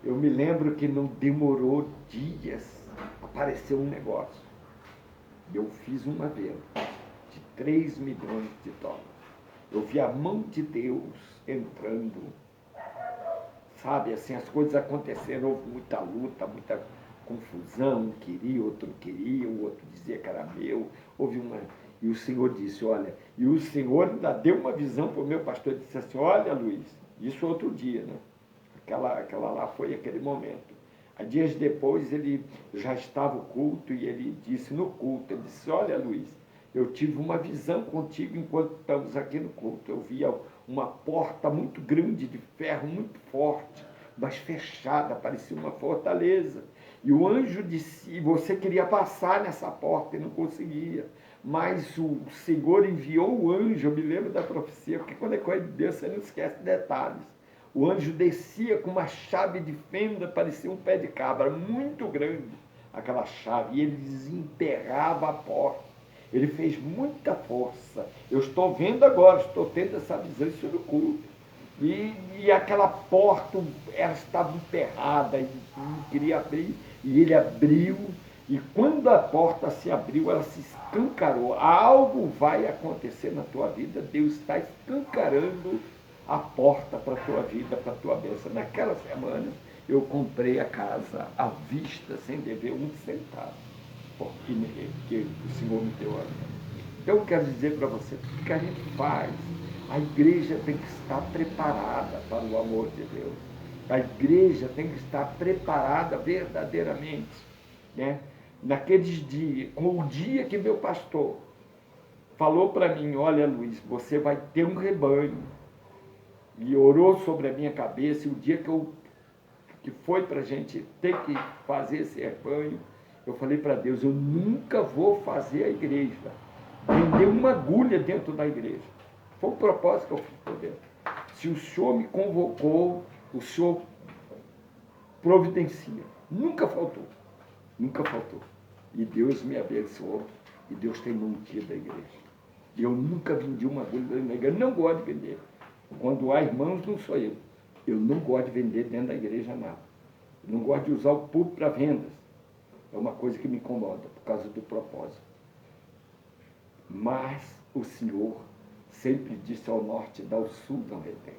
eu me lembro que não demorou dias, apareceu um negócio. Eu fiz uma venda de 3 milhões de dólares. Eu vi a mão de Deus entrando, sabe, assim, as coisas aconteceram, houve muita luta, muita confusão, um queria, outro não queria, o outro dizia que era meu, e o Senhor disse, olha, e o Senhor ainda deu uma visão para o meu pastor, disse assim, olha Luiz, isso outro dia, né? Aquela lá foi aquele momento. Dias depois ele já estava o culto e ele disse no culto, ele disse, olha Luiz, eu tive uma visão contigo enquanto estamos aqui no culto. Eu via uma porta muito grande de ferro, muito forte, mas fechada, parecia uma fortaleza. E o anjo disse, e você queria passar nessa porta e não conseguia. Mas o Senhor enviou o anjo, eu me lembro da profecia, porque quando é coisa de Deus você não esquece detalhes. O anjo descia com uma chave de fenda, parecia um pé de cabra, muito grande, aquela chave, e ele desemperrava a porta. Ele fez muita força. Eu estou vendo agora, estou tendo essa visão, isso no culto. E aquela porta, ela estava emperrada, e não queria abrir, e ele abriu, e quando a porta se abriu, ela se escancarou. Algo vai acontecer na tua vida, Deus está escancarando a porta para a tua vida, para a tua bênção. Naquela semana, eu comprei a casa à vista, sem dever um centavo. que o Senhor me deu a mim. Então eu quero dizer para você, tudo que a gente faz, a igreja tem que estar preparada para o amor de Deus. A igreja tem que estar preparada verdadeiramente, né? Naqueles dias, com o dia que meu pastor falou para mim, olha Luiz, você vai ter um rebanho, e orou sobre a minha cabeça, e o dia que foi para a gente ter que fazer esse rebanho, eu falei para Deus, eu nunca vou fazer a igreja, vender uma agulha dentro da igreja. Foi o propósito que eu fiz por dentro. Se o Senhor me convocou, o Senhor providencia. Nunca faltou. Nunca faltou. E Deus me abençoou. E Deus tem mantido a igreja. E eu nunca vendi uma agulha dentro da igreja. Não gosto de vender. Quando há irmãos, não sou eu. Eu não gosto de vender dentro da igreja nada. Eu não gosto de usar o público para vendas. É uma coisa que me incomoda, por causa do propósito. Mas o Senhor sempre disse ao norte e ao sul não retém.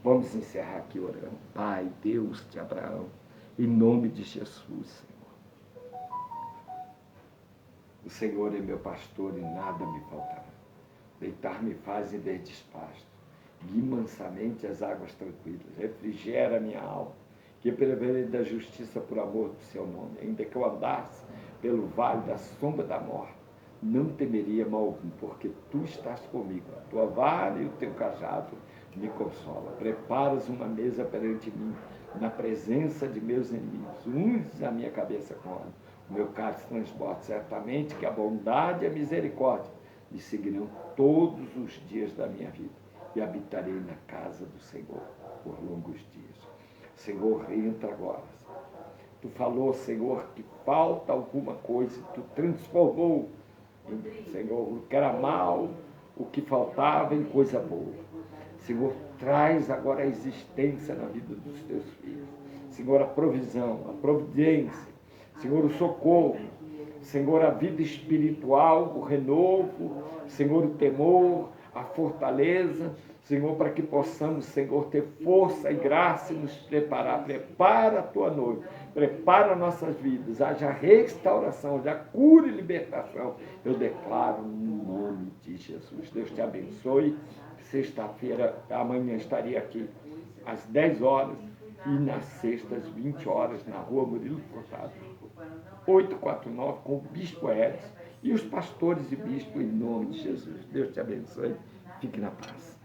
Vamos encerrar aqui orando. Pai, Deus de Abraão, em nome de Jesus, Senhor. O Senhor é meu pastor e nada me faltará. Deitar-me faz em verdes pastos. Guie mansamente as águas tranquilas. Refrigera minha alma. Que preverei da justiça por amor do seu nome. Ainda que eu andasse pelo vale da sombra da morte, não temeria mal algum, porque tu estás comigo. A tua vara e o teu cajado me consola. Preparas uma mesa perante mim, na presença de meus inimigos. Unges a minha cabeça com óleo. O meu cálice transborda. Certamente que a bondade e a misericórdia me seguirão todos os dias da minha vida. E habitarei na casa do Senhor por longos dias. Senhor, entra agora. Tu falou, Senhor, que falta alguma coisa. Tu transformou, Senhor, o que era mal, o que faltava em coisa boa. Senhor, traz agora a existência na vida dos teus filhos. Senhor, a provisão, a providência. Senhor, o socorro. Senhor, a vida espiritual, o renovo. Senhor, o temor, a fortaleza. Senhor, para que possamos, Senhor, ter força e graça e nos preparar. Prepara a tua noite. Prepara nossas vidas. Haja restauração, haja cura e libertação. Eu declaro no nome de Jesus. Deus te abençoe. Sexta-feira, amanhã estarei aqui às 10 horas e nas sextas, 20 horas, na rua Murilo Furtado, 849, com o Bispo Edson e os pastores e bispos, em nome de Jesus. Deus te abençoe. Fique na paz.